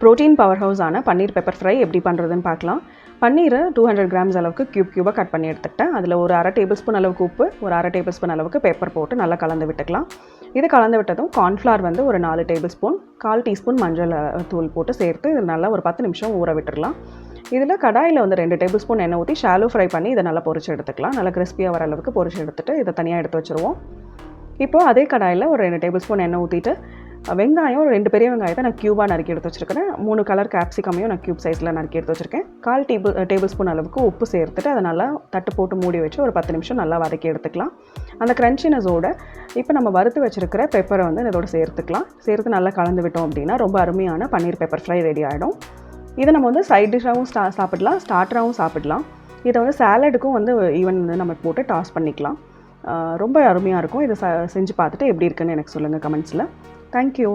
Protein power ஹவுஸான பன்னீர் pepper fry எப்படி பண்ணுறதுன்னு பார்க்கலாம். பன்னீரை 200 கிராம்ஸ் அளவுக்கு க்யூபாக கட் பண்ணி எடுத்துக்கிட்டேன். அதில் ஒரு அரை டேபிள் ஸ்பூன் அளவுக்கு உப்பு, ஒரு அரை டேபிள் ஸ்பூன் அளவுக்கு பெப்பர் போட்டு நல்லா கலந்து விட்டுக்கலாம். இது கலந்து விட்டதும் கார்ன்ஃப்ளவர் வந்து ஒரு 4 டேபிள் ஸ்பூன், 1/4 டீஸ்பூன் மஞ்சள் தூள் போட்டு சேர்த்து இது நல்லா ஒரு 10 நிமிஷம் ஊற விட்டுடலாம். இதில் கடாயில் வந்து 2 டேபிள் ஸ்பூன் எண்ணெய் ஊற்றி ஷாலோ ஃப்ரை பண்ணி இதை நல்லா பொரிச்சு எடுத்துக்கலாம். நல்லா கிறிஸ்பியாக வர அளவுக்கு பொரிச்சு எடுத்துகிட்டு இதை தனியாக எடுத்து வச்சுருவோம். இப்போது அதே கடாயில் ஒரு 2 டேபிள் ஸ்பூன் எண்ணெய் ஊற்றிட்டு வெங்காயம் ஒரு 2 பெரிய வெங்காயத்தை நான் க்யூபாக நறுக்கி எடுத்து வச்சுருக்கிறேன். 3 கலர் கேப்சிகமையும் நான் க்யூப் சைஸில் நறுக்கி எடுத்து வச்சுருக்கேன். 1/4 டேபிள் ஸ்பூன் அளவுக்கு உப்பு சேர்த்துட்டு அதை நல்லா தட்டு போட்டு மூடி வச்சு ஒரு 10 நிமிஷம் நல்லா வதக்கி எடுத்துக்கலாம். அந்த க்ரன்ச்சினஸோட இப்போ நம்ம வறுத்து வச்சுருக்கிற பெப்பரை வந்து இதோட சேர்த்துக்கலாம். சேர்த்து நல்லா கலந்து விட்டோம் அப்படின்னா ரொம்ப அருமையான பன்னீர் பெப்பர் ஃப்ரை ரெடி ஆகிடும். இதை நம்ம வந்து சைட் டிஷ்ஷாகவும் சாப்பிடலாம், ஸ்டார்டராகவும் சாப்பிடலாம். இதை வந்து சாலடுக்கும் வந்து ஈவன் வந்து நம்ம போட்டு டாஸ் பண்ணிக்கலாம். ரொம்ப அருமையாக இருக்கும். இதை செஞ்சு பார்த்துட்டு எப்படி இருக்குன்னு எனக்கு சொல்லுங்கள் கமெண்ட்ஸில். தேங்க்யூ.